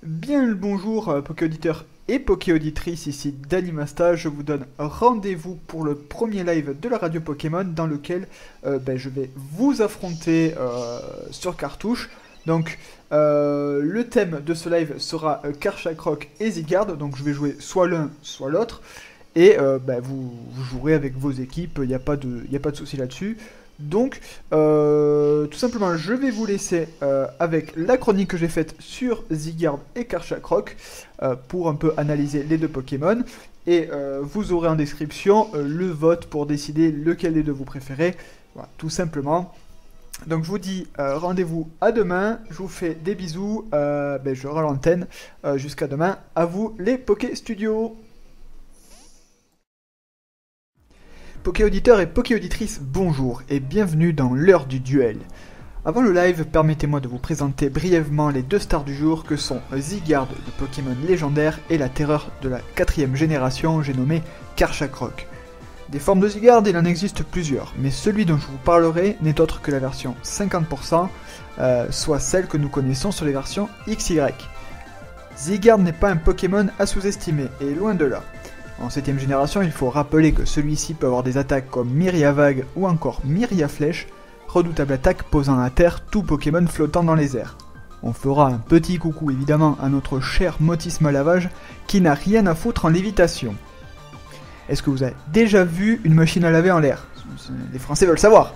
Bien le bonjour Poké-auditeurs et Poké-auditrices, ici Danimasta, je vous donne rendez-vous pour le premier live de la radio Pokémon dans lequel je vais vous affronter sur cartouche. Donc le thème de ce live sera Karchakroc et Zygarde, donc je vais jouer soit l'un soit l'autre. Et vous jouerez avec vos équipes, il n'y a pas de souci là-dessus. Donc, tout simplement, je vais vous laisser avec la chronique que j'ai faite sur Zygarde et Karchakroc pour un peu analyser les deux Pokémon. Et vous aurez en description le vote pour décider lequel des deux vous préférez. Voilà, tout simplement. Donc, je vous dis rendez-vous à demain. Je vous fais des bisous. Je rends l'antenne. Jusqu'à demain. À vous, les Poké Studios. Poké-auditeurs et Poké-auditrices, bonjour et bienvenue dans l'heure du duel. Avant le live, permettez-moi de vous présenter brièvement les deux stars du jour que sont Zygarde, le Pokémon légendaire, et la terreur de la 4ème génération, j'ai nommé Karchakroc. Des formes de Zygarde, il en existe plusieurs, mais celui dont je vous parlerai n'est autre que la version 50%, soit celle que nous connaissons sur les versions XY. Zygarde n'est pas un Pokémon à sous-estimer, et loin de là. En 7ème génération, il faut rappeler que celui-ci peut avoir des attaques comme Myriavague ou encore Myriaflèche, redoutable attaque posant à terre tout Pokémon flottant dans les airs. On fera un petit coucou évidemment à notre cher Motisme Lavage qui n'a rien à foutre en lévitation. Est-ce que vous avez déjà vu une machine à laver en l'air? Les Français veulent savoir.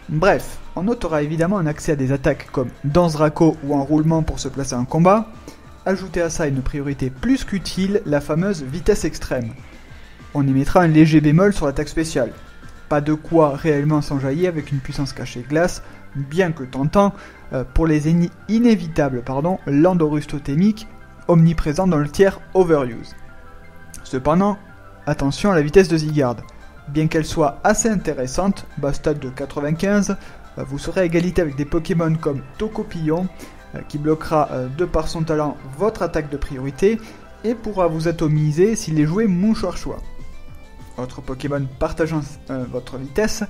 Bref, on notera évidemment un accès à des attaques comme Danzraco ou Enroulement pour se placer en combat. Ajoutez à ça une priorité plus qu'utile, la fameuse vitesse extrême. On y mettra un léger bémol sur l'attaque spéciale. Pas de quoi réellement s'enjailler avec une puissance cachée glace, bien que tentant, pour les inévitables Landorus totémiques, omniprésents dans le tiers Overuse. Cependant, attention à la vitesse de Zygarde. Bien qu'elle soit assez intéressante, bas stade de 95, vous serez à égalité avec des Pokémon comme Tocopillon, qui bloquera de par son talent votre attaque de priorité et pourra vous atomiser s'il est joué Mouchoir-Choix. Autre Pokémon partageant votre vitesse,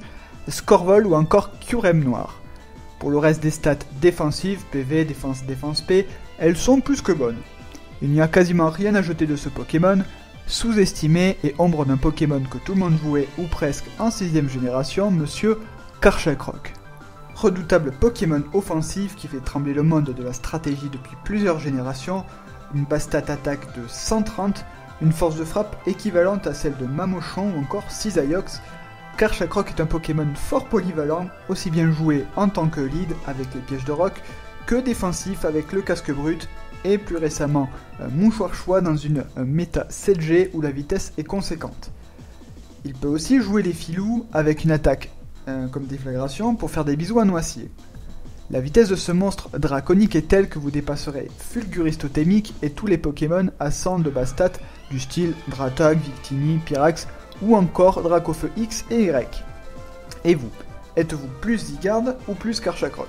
Scorvol ou encore Kyurem Noir. Pour le reste des stats défensives, PV, défense P, elles sont plus que bonnes. Il n'y a quasiment rien à jeter de ce Pokémon, sous-estimé et ombre d'un Pokémon que tout le monde jouait ou presque en 6ème génération, monsieur Karchakroc. Redoutable Pokémon offensif qui fait trembler le monde de la stratégie depuis plusieurs générations, une base stat attaque de 130, une force de frappe équivalente à celle de Mamochon ou encore Cisaiox, Karchakroc est un Pokémon fort polyvalent, aussi bien joué en tant que lead avec les pièges de roc, que défensif avec le casque brut, et plus récemment Mouchoir-Choix dans une méta 7G où la vitesse est conséquente. Il peut aussi jouer les filous avec une attaque comme déflagration pour faire des bisous à Noisier. La vitesse de ce monstre draconique est telle que vous dépasserez Fulguris totémique et tous les Pokémon à 100 de base stat du style Dratag, Victini, Pyrax ou encore Dracofeu X et Y. Et vous, êtes-vous plus Zygarde ou plus Karchakroc?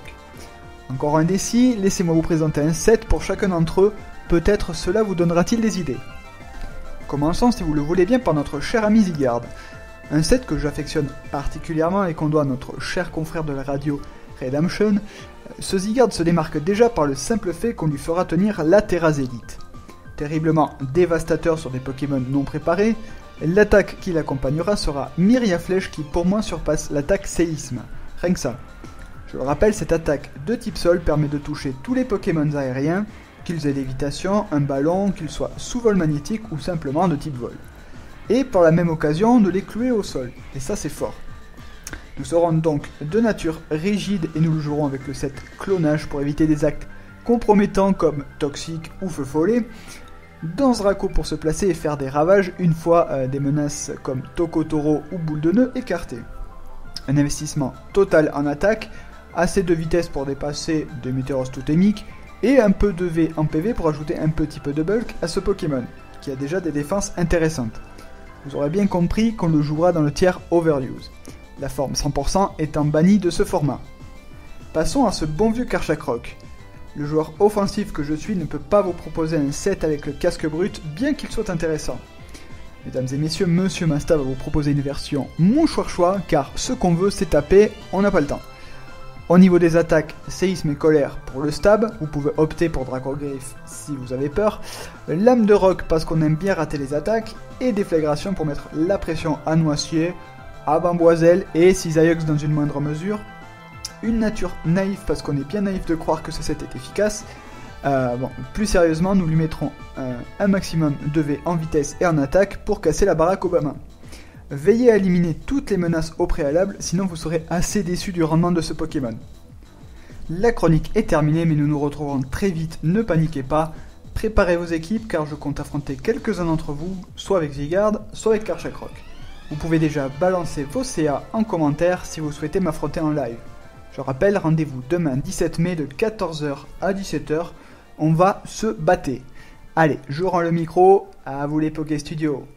Encore indécis, laissez-moi vous présenter un set pour chacun d'entre eux, peut-être cela vous donnera-t-il des idées. Commençons si vous le voulez bien par notre cher ami Zygarde. Un set que j'affectionne particulièrement et qu'on doit à notre cher confrère de la radio Redemption, ce Zygarde se démarque déjà par le simple fait qu'on lui fera tenir la Terrazélite. Terriblement dévastateur sur des Pokémon non préparés, l'attaque qui l'accompagnera sera Myriaflèche qui pour moi surpasse l'attaque Séisme. Rien que ça. Je le rappelle, cette attaque de type sol permet de toucher tous les Pokémon aériens, qu'ils aient lévitation, un ballon, qu'ils soient sous vol magnétique ou simplement de type vol. Et par la même occasion de les clouer au sol, et ça c'est fort. Nous serons donc de nature rigide et nous le jouerons avec le set clonage pour éviter des actes compromettants comme toxique ou feu follet, Danzraco pour se placer et faire des ravages une fois des menaces comme Tokotoro ou boule de nœud écartées. Un investissement total en attaque, assez de vitesse pour dépasser des météoros totémiques et un peu de V en PV pour ajouter un petit peu de bulk à ce Pokémon, qui a déjà des défenses intéressantes. Vous aurez bien compris qu'on le jouera dans le tiers Overuse, la forme 100% étant bannie de ce format. Passons à ce bon vieux Karchakroc. Le joueur offensif que je suis ne peut pas vous proposer un set avec le casque brut, bien qu'il soit intéressant. Mesdames et messieurs, Monsieur Masta va vous proposer une version Mouchoir-Choix, car ce qu'on veut c'est taper, on n'a pas le temps. Au niveau des attaques, séisme et colère pour le stab, vous pouvez opter pour Dracogriffe si vous avez peur, lame de roc parce qu'on aime bien rater les attaques, et déflagration pour mettre la pression à Noircier, à Bamboiselle et Cisailleux dans une moindre mesure. Une nature naïve parce qu'on est bien naïf de croire que ce set est efficace. Plus sérieusement, nous lui mettrons un maximum de V en vitesse et en attaque pour casser la baraque Obama. Veillez à éliminer toutes les menaces au préalable, sinon vous serez assez déçu du rendement de ce Pokémon. La chronique est terminée, mais nous nous retrouverons très vite, ne paniquez pas. Préparez vos équipes car je compte affronter quelques-uns d'entre vous, soit avec Zygarde, soit avec Karchakroc. Vous pouvez déjà balancer vos CA en commentaire si vous souhaitez m'affronter en live. Je rappelle, rendez-vous demain 17 mai de 14h à 17h, on va se battre. Allez, je rends le micro, à vous les Poké Studios.